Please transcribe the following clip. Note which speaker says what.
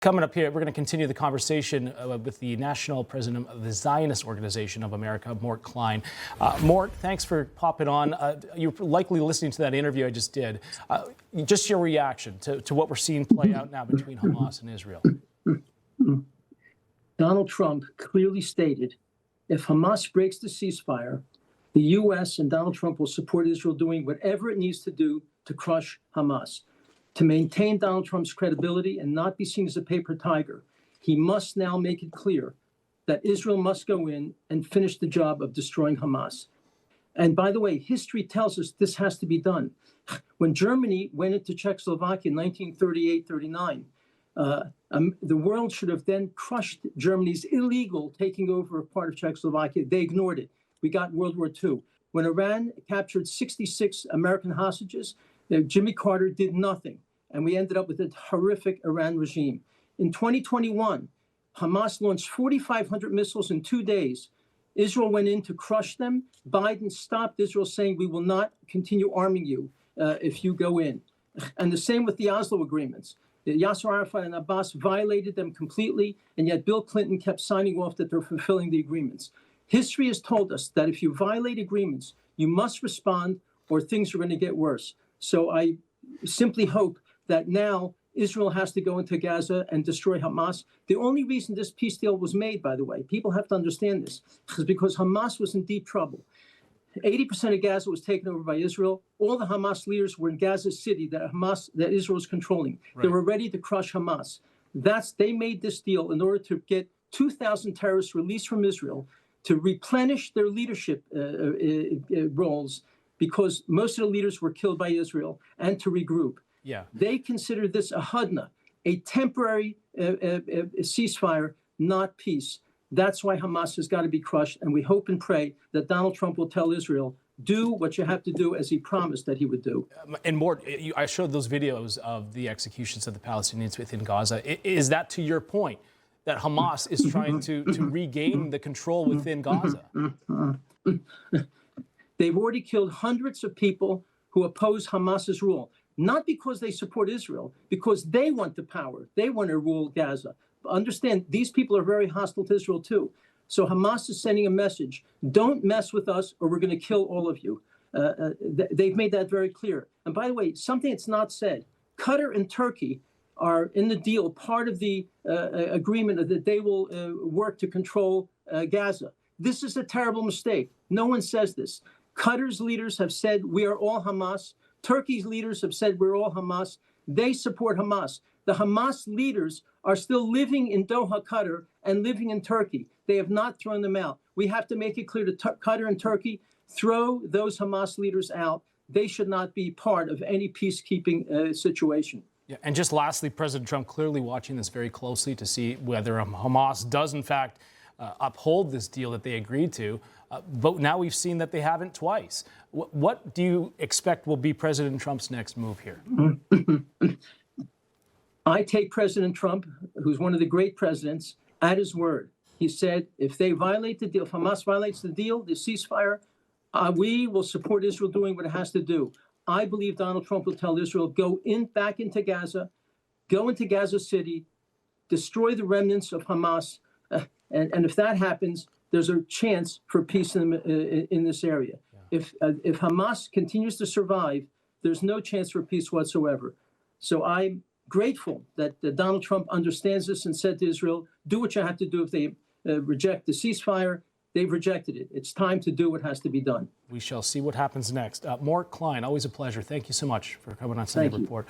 Speaker 1: Coming up here, we're going to continue the conversation with the national president of the Zionist Organization of America, Morton Klein. Mort, thanks for popping on. You're likely listening to that interview I just did. Just your reaction to what we're seeing play out now between Hamas and Israel.
Speaker 2: Donald Trump clearly stated, if Hamas breaks the ceasefire, the U.S. and Donald Trump will support Israel doing whatever it needs to do to crush Hamas. To maintain Donald Trump's credibility and not be seen as a paper tiger, he must now make it clear that Israel must go in and finish the job of destroying Hamas. And by the way, history tells us this has to be done. When Germany went into Czechoslovakia in 1938-39, the world should have then crushed Germany's illegal taking over of part of Czechoslovakia. They ignored it. We got World War II. When Iran captured 66 American hostages, Jimmy Carter did nothing, and we ended up with a horrific Iran regime. In 2021, Hamas launched 4,500 missiles in 2 days. Israel went in to crush them. Biden stopped Israel, saying, we will not continue arming you if you go in. And the same with the Oslo agreements. Yasser Arafat and Abbas violated them completely, and yet Bill Clinton kept signing off that they're fulfilling the agreements. History has told us that if you violate agreements, you must respond or things are going to get worse. So I simply hope that now Israel has to go into Gaza and destroy Hamas. The only reason this peace deal was made, by the way, people have to understand this, is because Hamas was in deep trouble. 80% of Gaza was taken over by Israel. All the Hamas leaders were in Gaza City that Israel is controlling. Right. They were ready to crush Hamas. They made this deal in order to get 2,000 terrorists released from Israel to replenish their leadership roles, because most of the leaders were killed by Israel, and to regroup. Yeah. They consider this a hudna, a temporary ceasefire, not peace. That's why Hamas has got to be crushed, and we hope and pray that Donald Trump will tell Israel, do what you have to do as he promised that he would do.
Speaker 1: And Mort, I showed those videos of the executions of the Palestinians within Gaza. Is that to your point, that Hamas is trying to regain the control within Gaza?
Speaker 2: They've already killed hundreds of people who oppose Hamas's rule, not because they support Israel, because they want the power. They want to rule Gaza. Understand, these people are very hostile to Israel too. So Hamas is sending a message: don't mess with us or we're going to kill all of you. They've made that very clear. And by the way, something that's not said, Qatar and Turkey are in the deal, part of the agreement that they will work to control Gaza. This is a terrible mistake. No one says this. Qatar's leaders have said, we are all Hamas. Turkey's leaders have said, we're all Hamas. They support Hamas. The Hamas leaders are still living in Doha, Qatar, and living in Turkey. They have not thrown them out. We have to make it clear to Qatar and Turkey, throw those Hamas leaders out. They should not be part of any peacekeeping situation.
Speaker 1: Yeah, and just lastly, President Trump clearly watching this very closely to see whether Hamas does, in fact, uphold this deal that they agreed to. But now we've seen that they haven't twice. What do you expect will be President Trump's next move here?
Speaker 2: I take President Trump, who's one of the great presidents, at his word. He said, if they violate the deal, if Hamas violates the deal, the ceasefire, we will support Israel doing what it has to do. I believe Donald Trump will tell Israel, go back into Gaza, go into Gaza City, destroy the remnants of Hamas. And if that happens, there's a chance for peace in this area. Yeah. If Hamas continues to survive, there's no chance for peace whatsoever. So I'm grateful that Donald Trump understands this and said to Israel, do what you have to do if they reject the ceasefire. They've rejected it. It's time to do what has to be done.
Speaker 1: We shall see what happens next. Morton Klein, always a pleasure. Thank you so much for coming on Sunday Report.